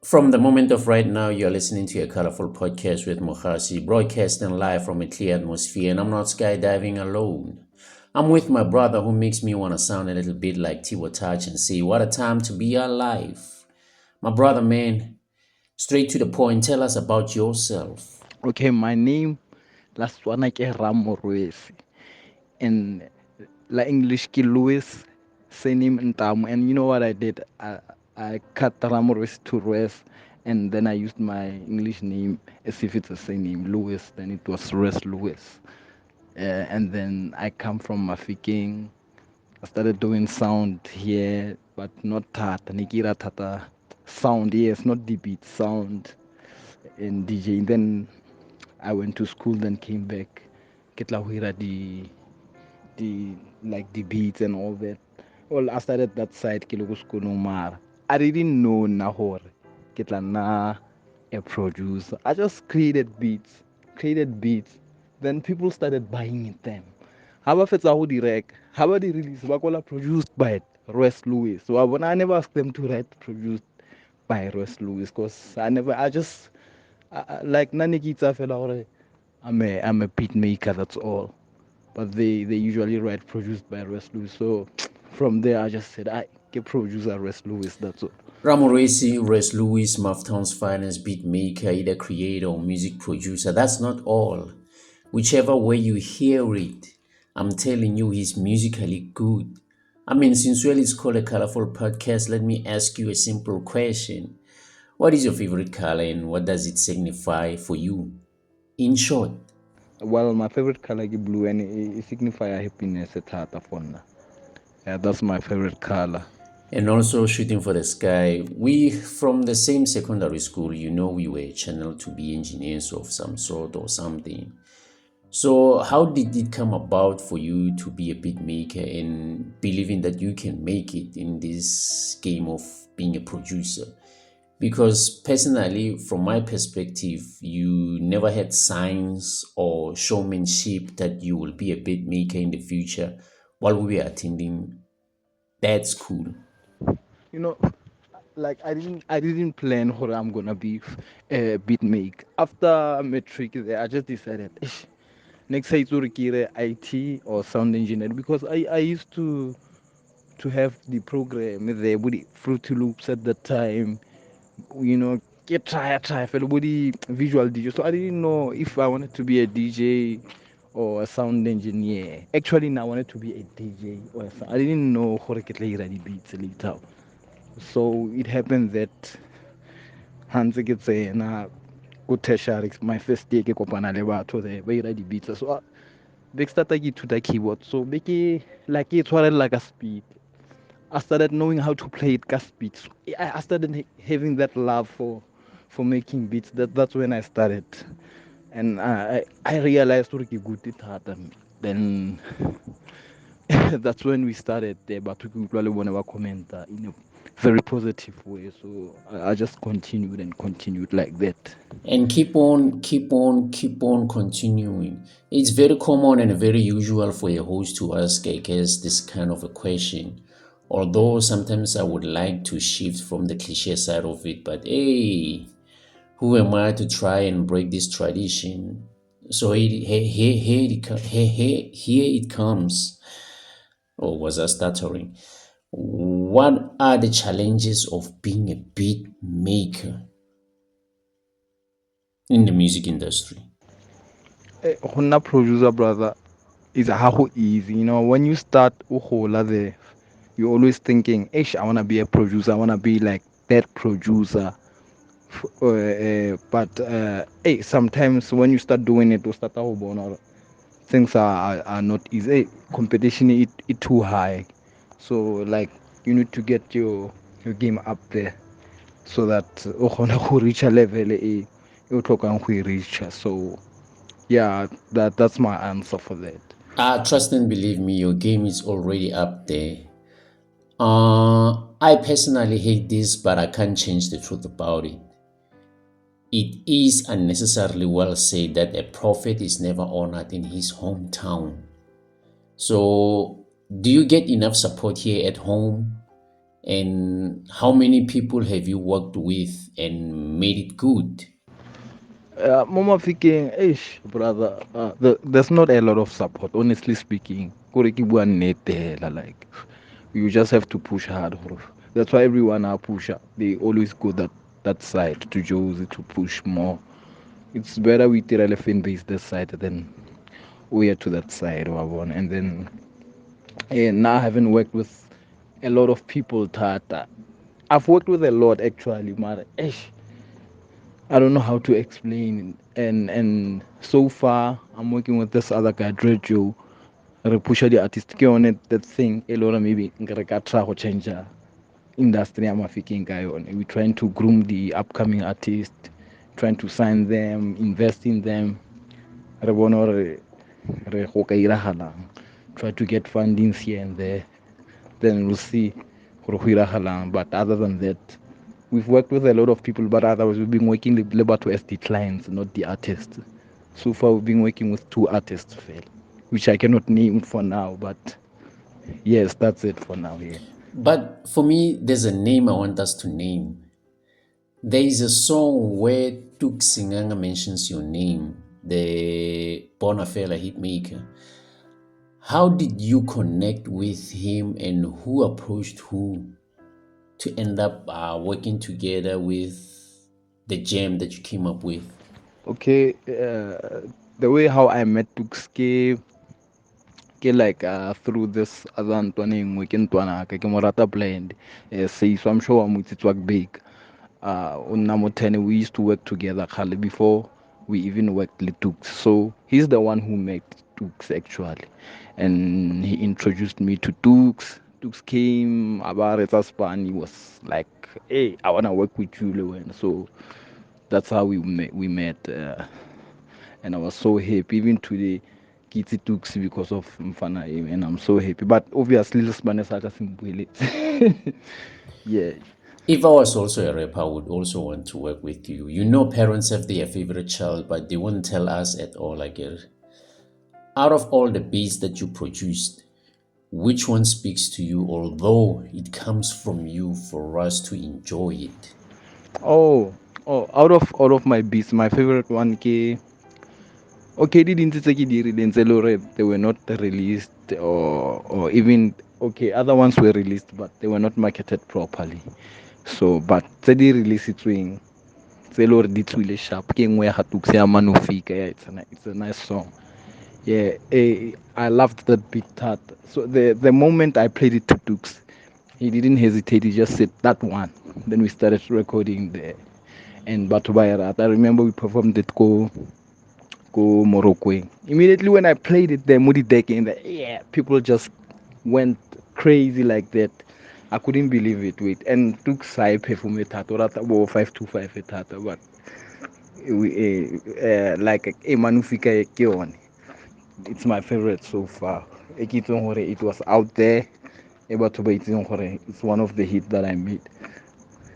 From the moment of right now, you're listening to a colorful podcast with Mukhasi, broadcasting live from a clear atmosphere, and I'm not skydiving alone. I'm with my brother who makes me want to sound a little bit like Tiwa Touch and say, what a time to be alive. My brother, man, straight to the point, tell us about yourself. Okay, my name last one ke Ramorwesi and la English ki Louis surname Ntamu, and you know what I did? I cut Ramorwesi to Res, and then I used my English name as if it's a surname Louis. Then it was Res Louis, and then I come from Mafiking. I started doing sound here, but not tata. Nikira tata sound, yes, not the beat sound and DJ. Then I went to school, then came back. Get la huira the like the beats and all that. Well, I started that side ke loko school no mara. I didn't know na hore. Get la na a producer. I just created beats. Then people started buying it them. How about it's a direct? How about the release? Wakola produced by Royce Lewis. So when I never asked them to write produced by Royce Lewis, because I just like nani kita fela hore I'm a beat maker, that's all. But they usually write produced by Royce Lewis. So from there I just said I get producer Royce Lewis, that's all. Ramoresi, Res Lewis, Maftown's finest beat maker, either creator or music producer. That's not all. Whichever way you hear it, I'm telling you, he's musically good. I mean, since well it's called a colorful podcast, let me ask you a simple question. What is your favorite color and what does it signify for you? In short, Well, my favorite color is blue, and it signifies happiness at heart of honor. Yeah, that's my favorite color. and also shooting for the sky. We, from the same secondary school, we were channeled to be engineers of some sort or something. So, how did it come about for you to be a beat maker and believing that you can make it in this game of being a producer? Because personally, from my perspective, you never had signs or showmanship that you will be a beat maker in the future while we were attending that school. You know, like I didn't plan how I'm gonna be a beat make. After matric, I just decided, "Ish, next I to kire IT or sound engineer because I used to have the program there with the Fruity Loops at the time. You know, get try for the visual DJ. So I didn't know if I wanted to be a DJ or a sound engineer. Actually, now I wanted to be a DJ or I didn't know how to get the beats later. So it happened that Hans gets a na good tertiary my first year ke kopana le batho there ba ira di beats so big starter ke ithuta keyboard so be ke like e tshwarela like a speed. I started knowing how to play it ka speed. So I started having that love for making beats. That's when I started, and I realized what good it had. Then that's when we started there. But we never comment in a very positive way. So I just continued and continued like that. And keep on continuing. It's very common and very usual for a host to ask a guest this kind of a question. Although sometimes I would like to shift from the cliche side of it, but hey, who am I to try and break this tradition? So here it comes. Or was I stuttering? What are the challenges of being a beat maker in the music industry? Honna producer brother is how easy. You know, when you start uhola there, you're always thinking, Ish, I wanna be a producer, I wanna be like that producer. But hey, sometimes when you start doing it, you start to or things are not easy. Hey, competition it too high. So like you need to get your game up there so that o kgona go reach a level e o tlhokang go e reach. So yeah, that's my answer for that. Trust and believe me, your game is already up there. I personally hate this, but I can't change the truth about it. It is unnecessarily well said that a prophet is never honored in his hometown. So, do you get enough support here at home? And how many people have you worked with and made it good? Mama thinking, ish, brother, there's not a lot of support, honestly speaking. Kore ke bua nnete hela, like, you just have to push hard. That's why everyone are pusher. They always go that side to Josie to push more. It's better we tell elephant base this side than we are to that side, wabona. And then now having worked with a lot of people, Tata. I've worked with a lot actually, man. Ish, I don't know how to explain. And so far, I'm working with this other guy, Drejo. Re pusha the artist ke on it that thing. A lot of maybe re ka try go change industry. I'm mafiking guy on. We're trying to groom the upcoming artist, trying to sign them, invest in them. Re bona hore re go ka iragalang. Try to get fundings here and there. Then we'll see gore go iragalang. But other than that, we've worked with a lot of people, but otherwise we've been working with Lebato as the clients, not the artists. So far, we've been working with 2 artists, fail, which I cannot name for now, but yes, that's it for now. Yeah. But for me, there's a name I want us to name. There is a song where Tuks Senganga mentions your name, the Bonafella hitmaker. How did you connect with him and who approached who to end up working together with the jam that you came up with? Okay, the way how I met Tuks ke like through this other ntwana engwe ke ntwana ka ke mo rata blind say so I'm sure I'm with it big on number 10 we used to work together Khale, before we even worked with Tuks. So he's the one who met Tuks actually, and he introduced me to Tuks. Tuks came about it as fun. He was like, hey, I want to work with you, Lewen. So that's how we met, and I was so happy even today. Kitty Tuks because of Mfana, and I'm so happy. But obviously, this man is yeah. If I was also a rapper, I would also want to work with you. You know, parents have their favorite child, but they won't tell us at all. Like, out of all the beats that you produced, which one speaks to you, although it comes from you for us to enjoy it? Oh, out of my beats, my favorite one ke okay, didn't tse ke di rileng tse le hore they were not released, or even okay, other ones were released but they were not marketed properly. So but tse di releasitsweng tse le hore di tswile sharp ke nngwe ya ga Tuks ya Manufika. Yeah, it's a nice song. Yeah, I loved that beat that. So the moment I played it to Tuks, he didn't hesitate. He just said that one. Then we started recording there. And Batu Bayarat, I remember we performed it go Morocco. Immediately when I played it, the Moody deck in the yeah, people just went crazy like that. I couldn't believe it. Wait, and took side perform it at or 525 it at, but like a Manufika Kion. It's my favorite so far. It was out there. It's one of the hits that I made.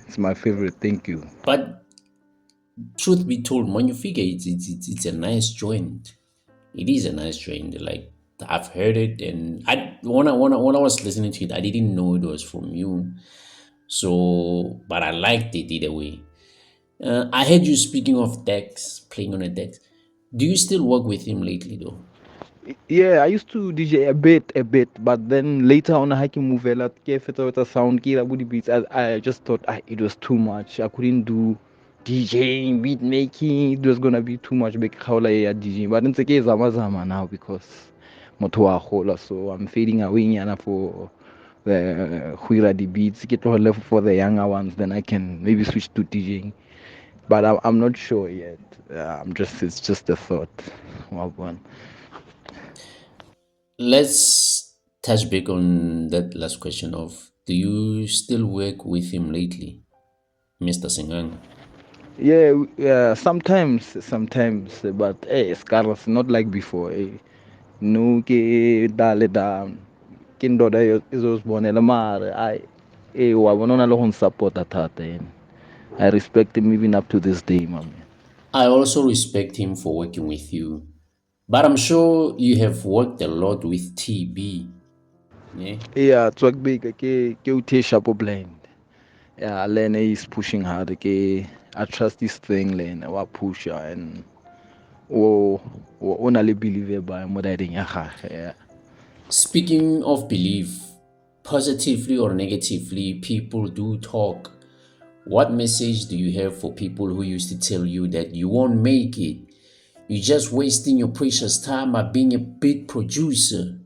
It's my favorite. Thank you. But truth be told, Manufika, it's a nice joint. It is a nice joint. Like, I've heard it, and when I was listening to it, I didn't know it was from you. So, but I liked it either way. I heard you speaking of Dex, playing on a Dex. Do you still work with him lately, though? Yeah, I used to DJ a bit, but then later on, I can move a lot. Get with a sound, get a booty beats. I just thought it was too much. I couldn't do DJing, beat making. It was gonna be too much. Big how like DJing, but it's okay, Zama now because motor hola. So I'm fading away yana for the Huira the beats. Get to left for the younger ones, then I can maybe switch to DJing. But I'm not sure yet. It's just a thought. Well, one. Let's touch back on that last question of, do you still work with him lately, Mr. Senganga? Yeah, sometimes, but hey, Scarlett, not like before. No, ke dale down. Kindoda is born elamar. I want to know support that. I respect him even up to this day, man. I also respect him for working with you, but I'm sure you have worked a lot with TB. Yeah. Yeah, Tuks big ke uthi sharp blend. Yeah, Lena is pushing hard. Okay, I trust this thing, Lena. Wa push and o only believe by more than yeah. Speaking of belief, positively or negatively, people do talk. What message do you have for people who used to tell you that you won't make it? You're just wasting your precious time by being a big producer.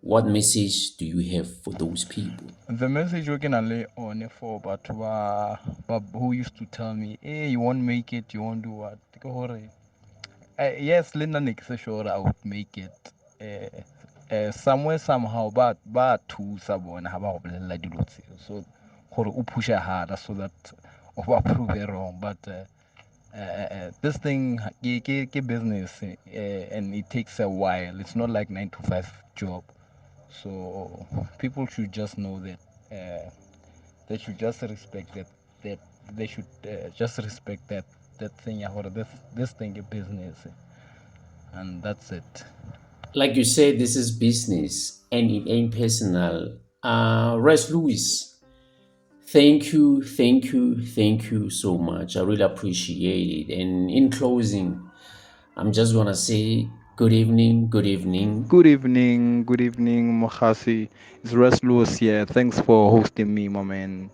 What message do you have for those people? The message we can lay on for but who used to tell me, hey, you won't make it, you won't do what? Yes, Linda Nick sure I would make it. Somewhere somehow, but two someone have a like so or push harder so that or prove it wrong. But this thing business and it takes a while. It's not like 9 to 5 job. So people should just know that they should just respect that they should just respect that thing or this thing a business, and that's it. Like you said, this is business and it ain't personal. Res Lewis, thank you so much. I really appreciate it. And in closing, I'm just gonna say good evening, good evening. Good evening, Mokhasi. It's Russ Lewis here. Thanks for hosting me, my man.